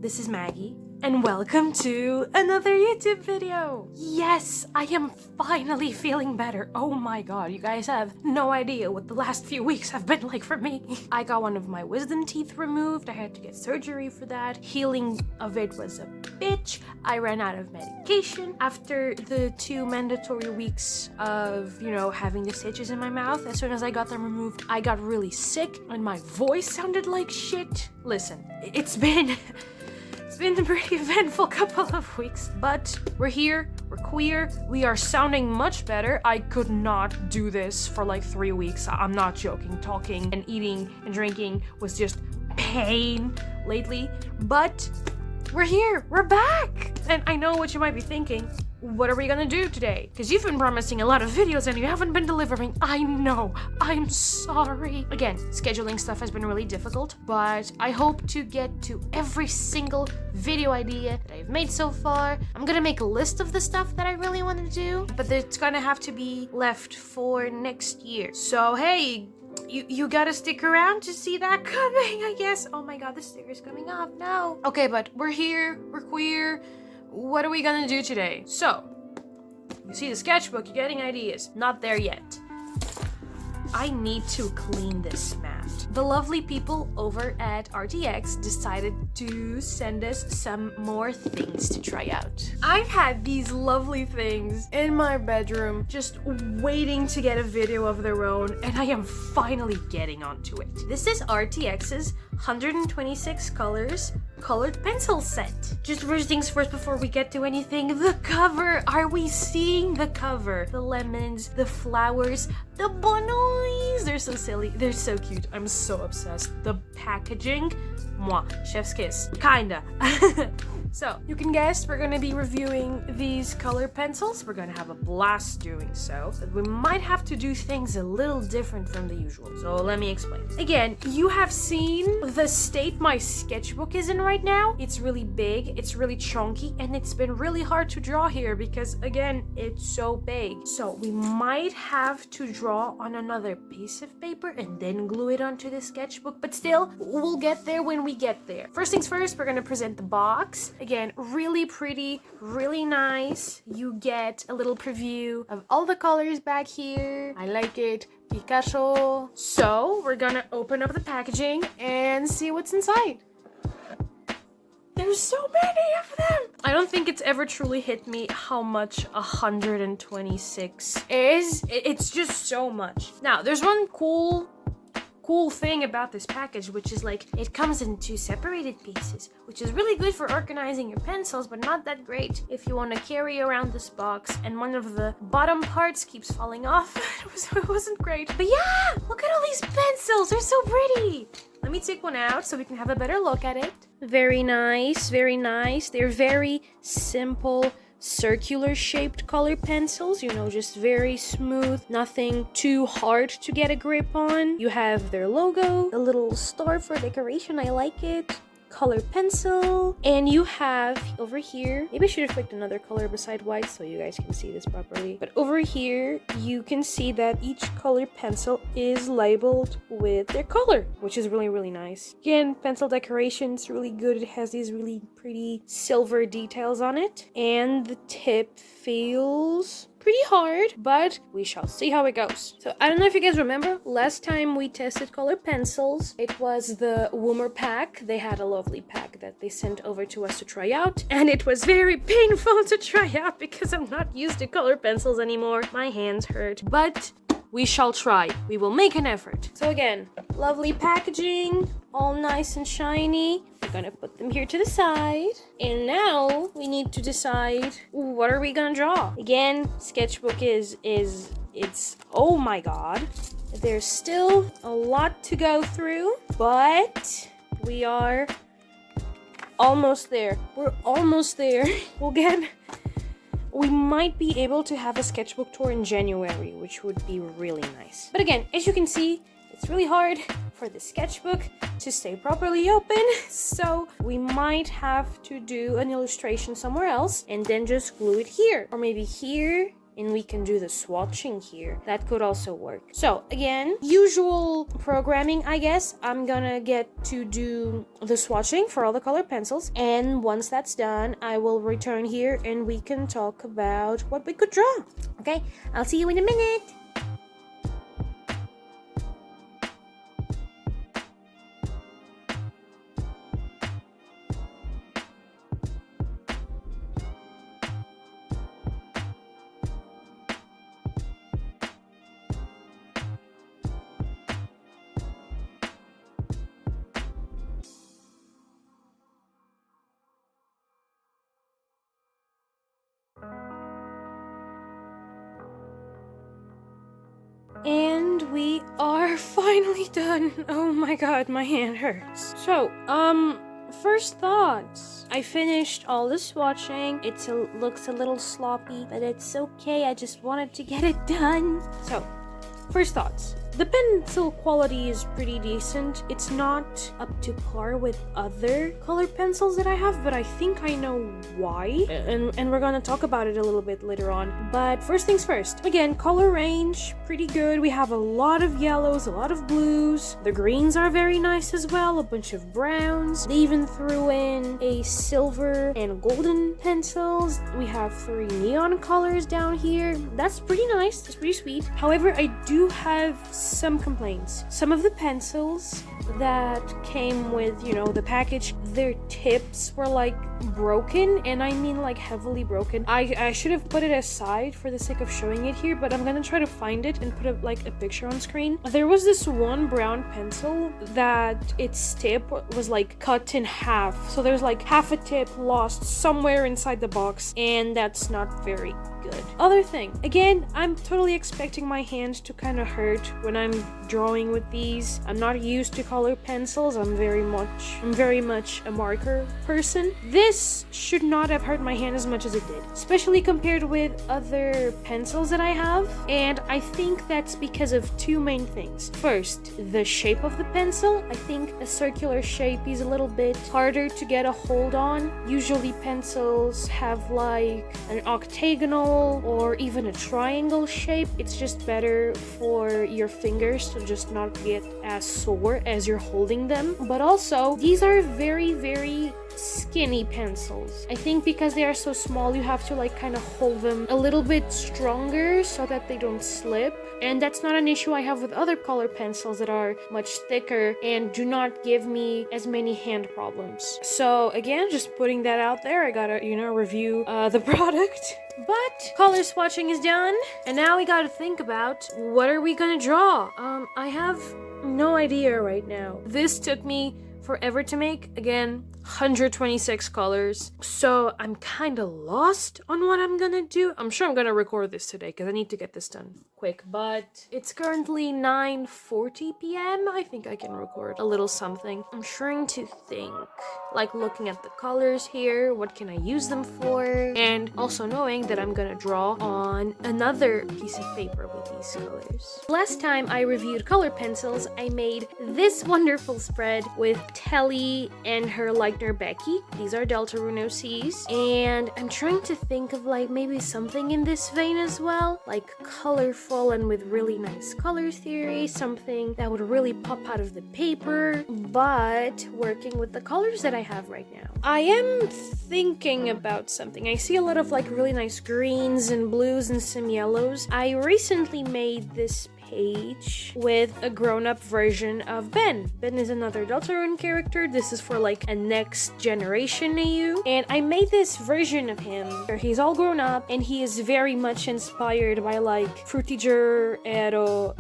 this is Maggie, and welcome to another YouTube video! Yes, I am finally feeling better. Oh my god, you guys have no idea what the last few weeks have been like for me. I got one of my wisdom teeth removed. I had to get surgery for that. Healing of it was a bitch. I ran out of medication after the 2 mandatory weeks of, having the stitches in my mouth. As soon as I got them removed, I got really sick and my voice sounded like shit. Listen, it's been a pretty eventful couple of weeks, but we're here, we're queer, we are sounding much better. I could not do this for like 3 weeks. I'm not joking. Talking and eating and drinking was just pain lately, but we're here, we're back. And I know what you might be thinking. What are we gonna do today? Because you've been promising a lot of videos and you haven't been delivering. I know, I'm sorry. Again, scheduling stuff has been really difficult, but I hope to get to every single video idea that I've made so far. I'm gonna make a list of the stuff that I really want to do, but it's gonna have to be left for next year. So hey, you gotta stick around to see that coming, I guess. Oh my god, the sticker's coming off now. Okay, but we're here, we're queer. What are we gonna do today? So, you see the sketchbook, you're getting ideas. Not there yet. I need to clean this mat. The lovely people over at ARRTX decided to send us some more things to try out. I've had these lovely things in my bedroom just waiting to get a video of their own, and I am finally getting onto it. This is ARRTX's 126 colors colored pencil set. Just first things first before we get to anything, the cover. Are we seeing the cover? The lemons, the flowers, the bonois. They're so silly. They're so cute. I'm so obsessed. The packaging, mwah, chef's kiss. Kinda. So, you can guess we're gonna be reviewing these color pencils. We're gonna have a blast doing so, but we might have to do things a little different from the usual. So let me explain. Again, you have seen the state my sketchbook is in right now. It's really big, it's really chunky, and it's been really hard to draw here because, again, it's so big. So we might have to draw on another piece of paper and then glue it onto the sketchbook, but still, we'll get there when we get there. First things first, we're gonna present the box. Again, really pretty, really nice. You get a little preview of all the colors back here. I like it. Picasso. So, we're gonna open up the packaging and see what's inside. There's so many of them! I don't think it's ever truly hit me how much 126 is. It's just so much. Now, there's one cool thing about this package, which is like it comes in 2 separated pieces, which is really good for organizing your pencils, but not that great if you want to carry around this box and one of the bottom parts keeps falling off. It wasn't great. But yeah, look at all these pencils. They're so pretty. Let me take one out so we can have a better look at it. Very nice, very nice. They're very simple, circular shaped color pencils, just very smooth, nothing too hard to get a grip on. You have their logo, a little star for decoration, I like it. Color pencil, and you have over here, maybe I should have picked another color beside white so you guys can see this properly, but over here you can see that each color pencil is labeled with their color, which is really, really nice. Again, pencil decoration's really good. It has these really pretty silver details on it, and the tip feels pretty hard, but we shall see how it goes. So I don't know if you guys remember, last time we tested color pencils, it was the Woomer pack. They had a lovely pack that they sent over to us to try out, and it was very painful to try out because I'm not used to color pencils anymore. My hands hurt, but we shall try. We will make an effort. So again, lovely packaging, all nice and shiny. We're gonna put them here to the side. And now we need to decide, what are we gonna draw? Again, sketchbook it's, oh my god. There's still a lot to go through, but we are almost there. We're almost there. We might be able to have a sketchbook tour in January, which would be really nice. But again, as you can see, it's really hard for the sketchbook to stay properly open, so we might have to do an illustration somewhere else and then just glue it here. Or maybe here and we can do the swatching here. That could also work. So again, usual programming, I guess. I'm gonna get to do the swatching for all the color pencils, and once that's done, I will return here and we can talk about what we could draw. Okay, I'll see you in a minute. And we are finally done. Oh my god, my hand hurts. So, first thoughts. I finished all the swatching. It looks a little sloppy, but it's okay. I just wanted to get it done. So, first thoughts. The pencil quality is pretty decent. It's not up to par with other color pencils that I have, but I think I know why. And we're gonna talk about it a little bit later on. But first things first. Again, color range, pretty good. We have a lot of yellows, a lot of blues. The greens are very nice as well, a bunch of browns. They even threw in a silver and golden pencils. We have 3 neon colors down here. That's pretty nice. That's pretty sweet. However, I do have some complaints. Some of the pencils that came with, you know, the package, their tips were like broken, and I mean like heavily broken. I should have put it aside for the sake of showing it here, but I'm gonna try to find it and put a picture on screen. There was this one brown pencil that its tip was like cut in half, so there's like half a tip lost somewhere inside the box, and that's not very good. Other thing, again, I'm totally expecting my hand to kind of hurt when I'm drawing with these. I'm not used to color pencils. I'm very much a marker person. This should not have hurt my hand as much as it did, especially compared with other pencils that I have. And I think that's because of 2 main things. First, the shape of the pencil. I think a circular shape is a little bit harder to get a hold on. Usually pencils have like an octagonal or even a triangle shape. It's just better for your fingers to just not get as sore as you're holding them. But also, these are very, very skinny pencils. I think because they are so small, you have to like kind of hold them a little bit stronger so that they don't slip. And that's not an issue I have with other color pencils that are much thicker and do not give me as many hand problems. So again, just putting that out there. I gotta, review the product. But color swatching is done, and now we gotta think about what are we gonna draw. I have no idea right now. This took me forever to make. Again, 126 colors. So I'm kind of lost on what I'm gonna do. I'm sure I'm gonna record this today because I need to get this done quick, but it's currently 9:40 p.m. I think I can record a little something. I'm trying to think, like looking at the colors here, what can I use them for, and also knowing that I'm gonna draw on another piece of paper with these colors. Last time I reviewed color pencils, I made this wonderful spread with Telly and her Leichner Becky. These are Deltarune C's, and I'm trying to think of like maybe something in this vein as well, like colorful and with really nice color theory, something that would really pop out of the paper, but working with the colors that I have right now. I am thinking about something. I see a lot of like really nice greens and blues and some yellows. I recently made this page with a grown-up version of Ben. Ben is another Deltarune character. This is for like a next generation heyoo, and I made this version of him where he's all grown up and he is very much inspired by like Frutiger Aero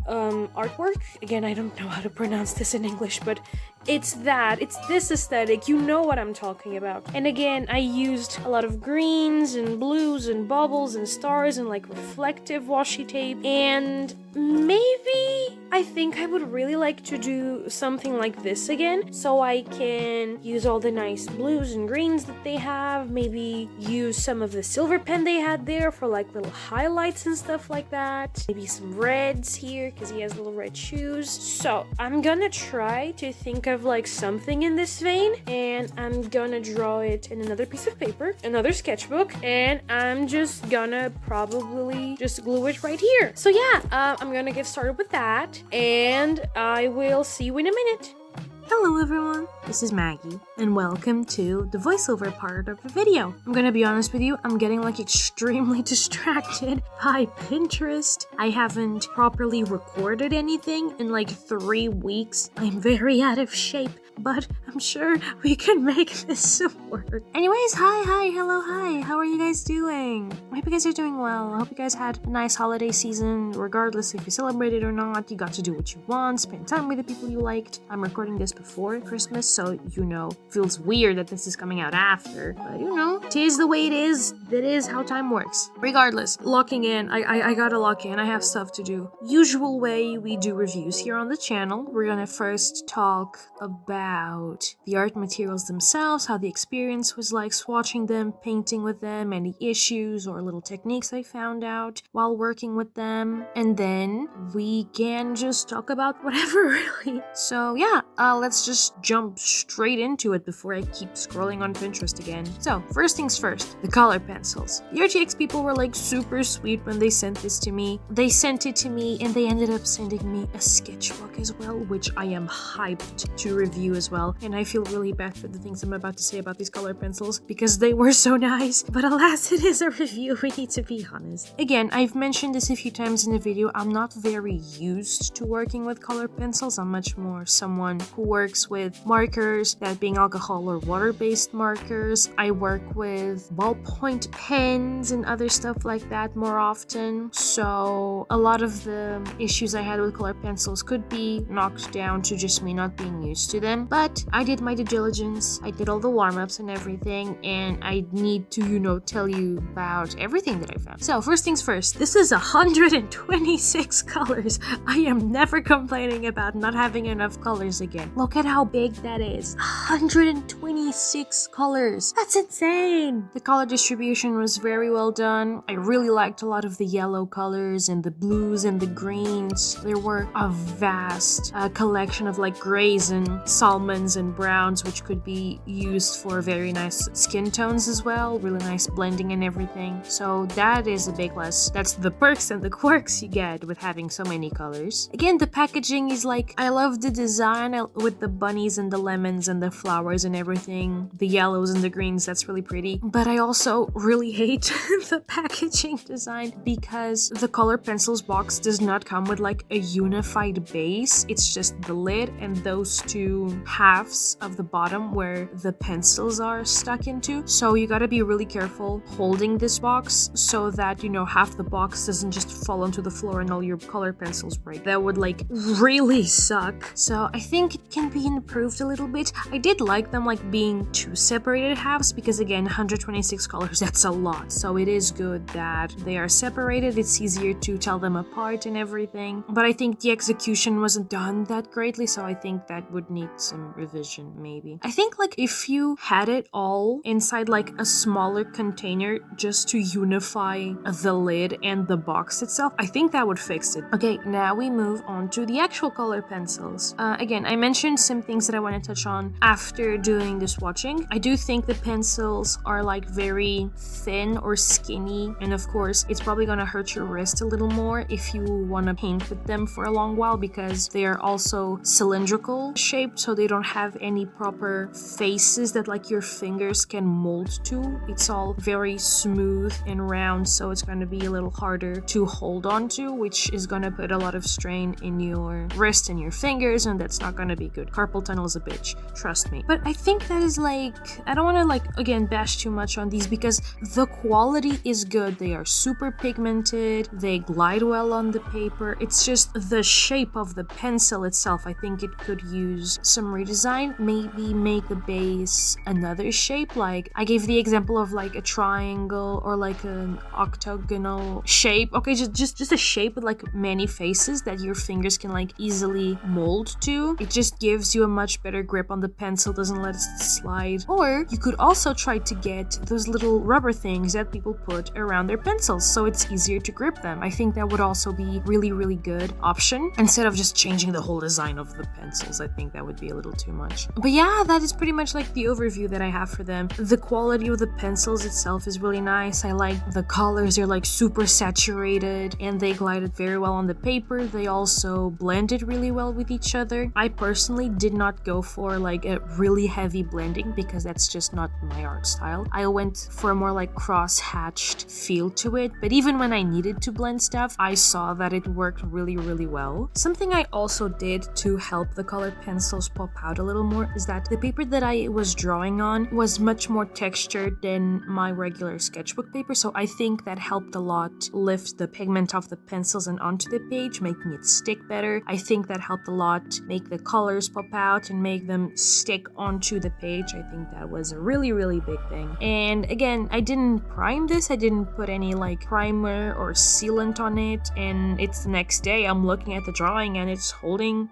artwork. Again, I don't know how to pronounce this in English, but it's this aesthetic. You know what I'm talking about. And again, I used a lot of greens and blues and bubbles and stars and like reflective washi tape, and maybe I think I would really like to do something like this again, so I can use all the nice blues and greens that they have, maybe use some of the silver pen they had there for like little highlights and stuff like that, maybe some reds here because he has little red shoes. So I'm gonna try to think of like something in this vein, and I'm gonna draw it in another piece of paper, another sketchbook, and I'm just gonna probably just glue it right here. So yeah, I'm gonna get started with that, and I will see you in a minute. Hello everyone, this is Maggie, and welcome to the voiceover part of the video. I'm gonna be honest with you, I'm getting like extremely distracted by Pinterest. I haven't properly recorded anything in like 3 weeks. I'm very out of shape, but I'm sure we can make this work. Anyways, hello, how are you guys doing? I hope you guys are doing well. I hope you guys had a nice holiday season, regardless if you celebrated or not. You got to do what you want, spend time with the people you liked. I'm recording this before Christmas, so feels weird that this is coming out after, but it is the way it is. That is how time works. Regardless, locking in, I gotta lock in. I have stuff to do. Usual way we do reviews here on the channel. We're gonna first talk about the art materials themselves, how the experience was like swatching them, painting with them, any issues or little techniques I found out while working with them, and then we can just talk about whatever really. So yeah, let's just jump straight into it before I keep scrolling on Pinterest again. So first things first, the color pencils. The ARRTX people were like super sweet when they sent this to me. They sent it to me and they ended up sending me a sketchbook as well, which I am hyped to review as well. And I feel really bad for the things I'm about to say about these color pencils because they were so nice. But alas, it is a review, we need to be honest. Again, I've mentioned this a few times in the video. I'm not very used to working with color pencils. I'm much more someone who works with markers, that being alcohol or water-based markers. I work with ballpoint pens and other stuff like that more often. So a lot of the issues I had with color pencils could be knocked down to just me not being used to them. But I did my due diligence, I did all the warm-ups and everything, and I need to, tell you about everything that I found. So first things first, this is 126 colors. I am never complaining about not having enough colors again. Look at how big that is. 126 colors. That's insane. The color distribution was very well done. I really liked a lot of the yellow colors and the blues and the greens. There were a vast collection of like grays and salmons and browns, which could be used for very nice skin tones as well. Really nice blending and everything. So that is a big plus. That's the perks and the quirks you get with having so many colors. Again, the packaging is like, I love the design with the bunnies and the lemons and the flowers and everything. The yellows and the greens, that's really pretty. But I also really hate the packaging design because the color pencils box does not come with like a unified base. It's just the lid and those two halves of the bottom where the pencils are stuck into. So you gotta be really careful holding this box so that, half the box doesn't just fall onto the floor and all your color pencils break. That would like really suck. So I think it can be improved a little bit. I did like them like being two separated halves because again, 126 colors, that's a lot. So it is good that they are separated. It's easier to tell them apart and everything. But I think the execution wasn't done that greatly, so I think that would need some revision maybe. I think like if you had it all inside like a smaller container just to unify the lid and the box itself, I think that would fix it. Okay, now we move on to the actual color pencils. Again, I mentioned some things that I want to touch on after doing the swatching. I do think the pencils are like very thin or skinny, and of course it's probably gonna hurt your wrist a little more if you want to paint with them for a long while because they are also cylindrical shaped, so they don't have any proper faces that like your fingers can mold to. It's all very smooth and round, so it's going to be a little harder to hold on to, which is going to put a lot of strain in your wrist and your fingers, and that's not going to be good. Carpal tunnel is a bitch, trust me. But I think that is like, I don't want to like again bash too much on these because the quality is good. They are super pigmented, they glide well on the paper. It's just the shape of the pencil itself, I think it could use some redesign might maybe make the base another shape. Like I gave the example of like a triangle or like an octagonal shape. Okay, just a shape with like many faces that your fingers can like easily mold to. It just gives you a much better grip on the pencil, doesn't let it slide. Or you could also try to get those little rubber things that people put around their pencils so it's easier to grip them. I think that would also be really good option instead of just changing the whole design of the pencils. I think that would be a little too much. But yeah, that is pretty much like the overview that I have for them. The quality of the pencils itself is really nice. I like the colors. They're like super saturated and they glided very well on the paper. They also blended really well with each other. I personally did not go for like a really heavy blending because that's just not my art style. I went for a more like cross-hatched feel to it, but even when I needed to blend stuff, I saw that it worked really well. Something I also did to help the colored pencils pop out a little more is that the paper that I was drawing on was much more textured than my regular sketchbook paper, so I think that helped a lot lift the pigment off the pencils and onto the page, making it stick better. I think that helped a lot make the colors pop out and make them stick onto the page. I think that was a really big thing. And again, I didn't prime this. I didn't put any like primer or sealant on it, and it's the next day. I'm looking at the drawing and it's holding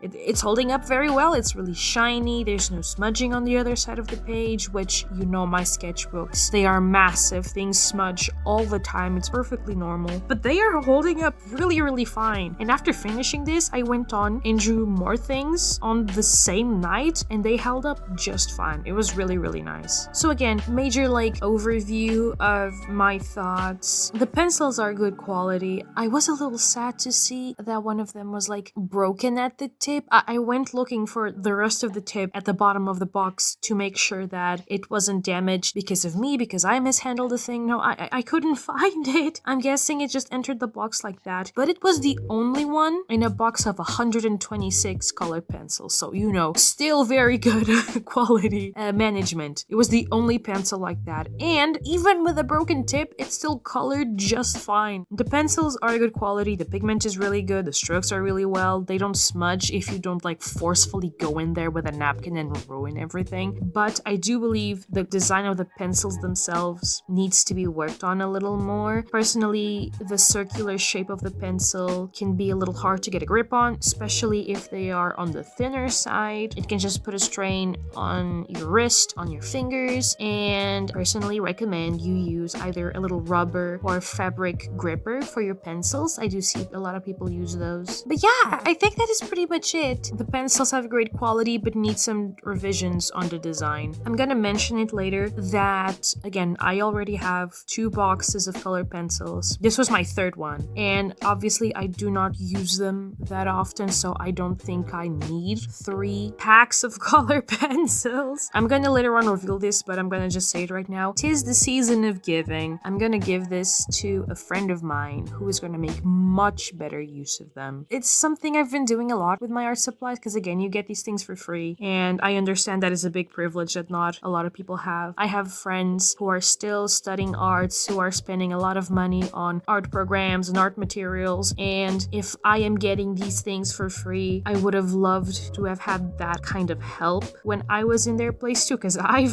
up very well. It's really shiny. There's no smudging on the other side of the page, which, you know, my sketchbooks, they are massive. Things smudge all the time. It's perfectly normal, but they are holding up really fine. And after finishing this, I went on and drew more things on the same night and they held up just fine. It was really nice. So again, major like overview of my thoughts. The pencils are good quality. I was a little sad to see that one of them was like broken at the tip. I went looking for the rest of the tip at the bottom of the box to make sure that it wasn't damaged because of me, because I mishandled the thing. No, I couldn't find it. I'm guessing it just entered the box like that, but it was the only one in a box of 126 colored pencils, so you know, still very good quality management. It was the only pencil like that, and even with a broken tip, it's still colored just fine. The pencils are good quality, the pigment is really good, the strokes are really well, they don't smudge if you don't like forcefully go in there with a napkin and ruin everything. But I do believe the design of the pencils themselves needs to be worked on a little more. Personally, the circular shape of the pencil can be a little hard to get a grip on, especially if they are on the thinner side. It can just put a strain on your wrist, on your fingers, and personally recommend you use either a little rubber or fabric gripper for your pencils. I do see a lot of people use those. But yeah, I think that is pretty much it. The pencils have great quality but need some revisions on the design. I'm gonna mention it later that, again, I already have 2 boxes of colored pencils. This was my 3rd one, and obviously I do not use them that often, so I don't think I need 3 packs of colored pencils. I'm gonna later on reveal this, but I'm gonna just say it right now. 'Tis the season of giving. I'm gonna give this to a friend of mine who is gonna make much better use of them. It's something I've been doing a lot with my art supplies, because again, you get these things for free, and I understand that is a big privilege that not a lot of people have. I have friends who are still studying arts, who are spending a lot of money on art programs and art materials, and if I am getting these things for free, I would have loved to have had that kind of help when I was in their place too, because I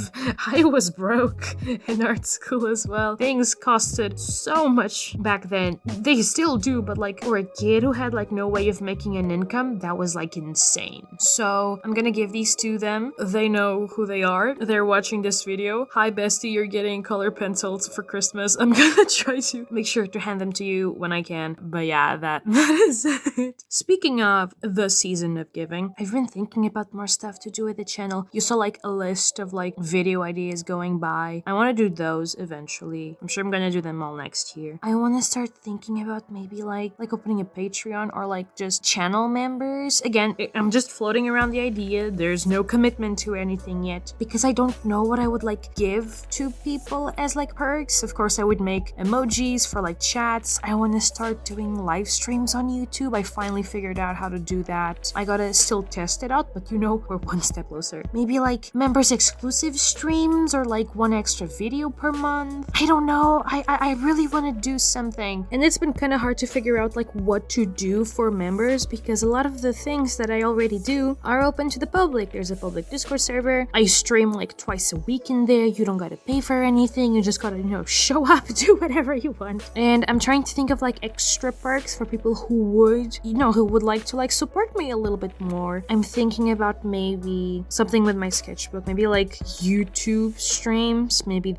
was broke in art school as well. Things costed so much back then. They still do, but like for a kid who had like no way of making an income, that was like insane. So I'm gonna give these to them. They know who they are. They're watching this video. Hi bestie, you're getting color pencils for Christmas. I'm gonna try to make sure to hand them to you when I can. But yeah, that is it. Speaking of the season of giving, I've been thinking about more stuff to do with the channel. You saw like a list of like video ideas going by. I want to do those eventually. I'm sure I'm gonna do them all next year. I want to start thinking about maybe like opening a Patreon or like just channel members. Again, I'm just floating around the idea. There's no commitment to anything yet because I don't know what I would like give to people as like perks. Of course, I would make emojis for like chats. I want to start doing live streams on YouTube. I finally figured out how to do that. I gotta still test it out, but you know, we're one step closer. Maybe like members exclusive streams or like 1 extra video per month. I don't know. I really want to do something. And it's been kind of hard to figure out like what to do for members because a lot of the things that I already do are open to the public. Like, there's a public Discord server. I stream like twice a week in there. You don't gotta pay for anything. You just gotta, show up, do whatever you want. And I'm trying to think of like extra perks for people who would like to like support me a little bit more. I'm thinking about maybe something with my sketchbook, maybe like YouTube streams. Maybe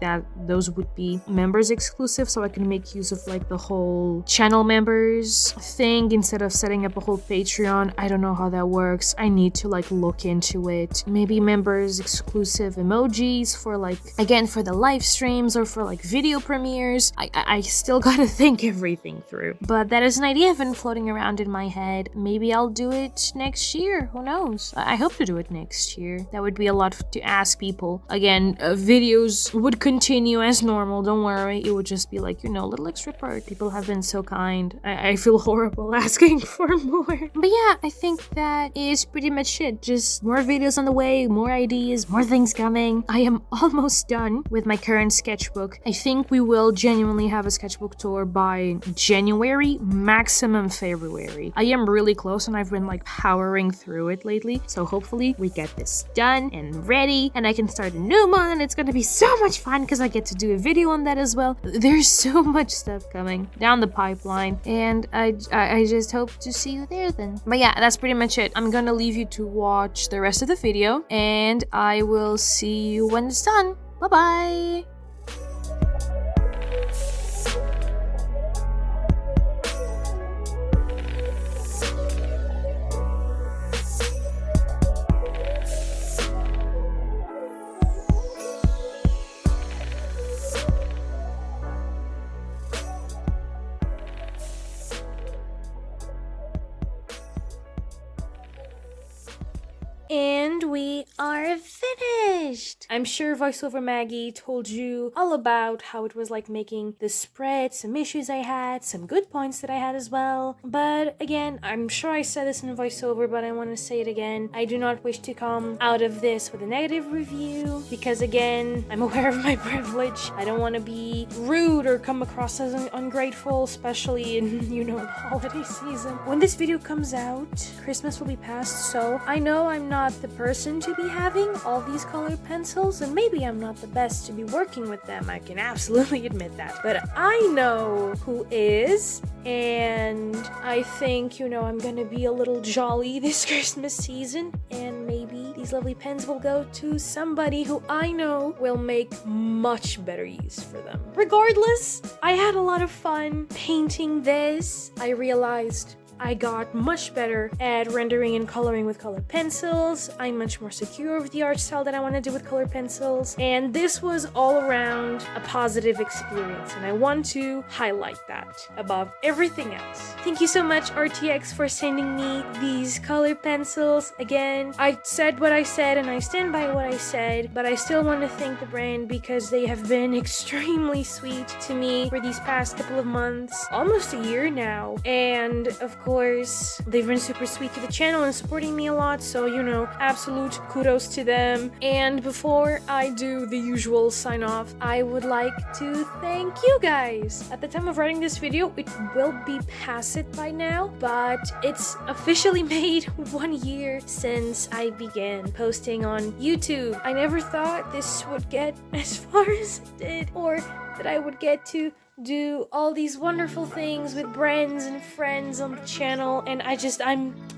those would be members exclusive, so I can make use of like the whole channel members thing instead of setting up a whole Patreon. I don't know how that works. I need to like look into it. Maybe members exclusive emojis for like, again, for the live streams or for like video premieres. I still gotta think everything through, but that is an idea I've been floating around in my head. Maybe I'll do it next year. Who knows? I hope to do it next year. That would be a lot to ask people. Again, videos would continue as normal. Don't worry. It would just be like, a little extra part. People have been so kind. I feel horrible asking for more. But yeah, I think that is pretty much it. Just more videos on the way, more ideas, more things coming. I am almost done with my current sketchbook. I think we will genuinely have a sketchbook tour by January, maximum February. I am really close and I've been like powering through it lately. So hopefully we get this done and ready and I can start a new one, and it's gonna be so much fun because I get to do a video on that as well. There's so much stuff coming down the pipeline, and I just hope to see you there then. But yeah, that's pretty much it. I'm gonna leave you to watch the rest of the video and I will see you when it's done. Bye bye. And we are finished! I'm sure VoiceOver Maggie told you all about how it was like making the spread, some issues I had, some good points that I had as well. But again, I'm sure I said this in VoiceOver, but I want to say it again. I do not wish to come out of this with a negative review because, again, I'm aware of my privilege. I don't want to be rude or come across as ungrateful, especially in, the holiday season. When this video comes out, Christmas will be past, so I know I'm not the person to be having all these colored pencils, and maybe I'm not the best to be working with them. I can absolutely admit that. But I know who is, and I think, I'm gonna be a little jolly this Christmas season, and maybe these lovely pens will go to somebody who I know will make much better use for them. Regardless, I had a lot of fun painting this. I realized I got much better at rendering and coloring with colored pencils. I'm much more secure with the art style that I want to do with colored pencils. And this was all around a positive experience. And I want to highlight that above everything else. Thank you so much, ARRTX, for sending me these colored pencils. Again, I said what I said and I stand by what I said, but I still want to thank the brand because they have been extremely sweet to me for these past couple of months, almost a year now. And of course, they've been super sweet to the channel and supporting me a lot, so absolute kudos to them. And before I do the usual sign off, I would like to thank you guys. At the time of writing this video, it will be past it by now, but it's officially made 1 year since I began posting on YouTube. I never thought this would get as far as it did, or that I would get to do all these wonderful things with brands and friends on the channel, and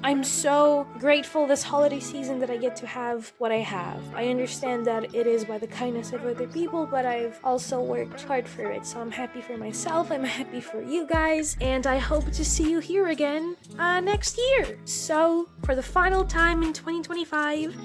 I'm so grateful this holiday season that I get to have what I have. I understand that it is by the kindness of other people, but I've also worked hard for it, so I'm happy for myself, I'm happy for you guys, and I hope to see you here again next year. So, for the final time in 2025,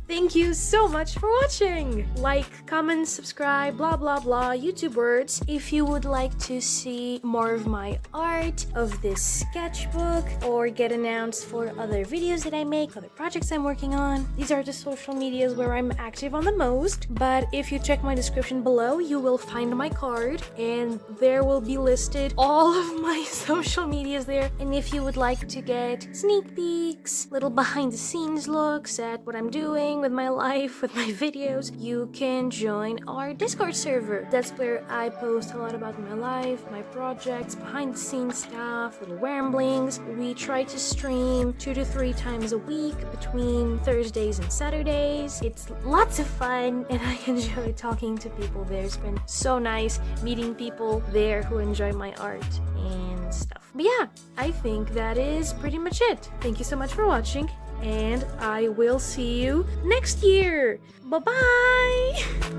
thank you so much for watching! Like, comment, subscribe, blah blah blah, YouTube words. If you would like to see more of my art, of this sketchbook, or get announced for other videos that I make, other projects I'm working on, these are the social medias where I'm active on the most. But if you check my description below, you will find my card, and there will be listed all of my social medias there. And if you would like to get sneak peeks, little behind the scenes looks at what I'm doing, happening with my life, with my videos, you can join our Discord server. That's where I post a lot about my life, my projects, behind the scenes stuff, little ramblings. We try to stream 2 to 3 times a week between Thursdays and Saturdays. It's lots of fun and I enjoy talking to people there. It's been so nice meeting people there who enjoy my art and stuff. But yeah, I think that is pretty much it. Thank you so much for watching and I will see you next year. Bye-bye!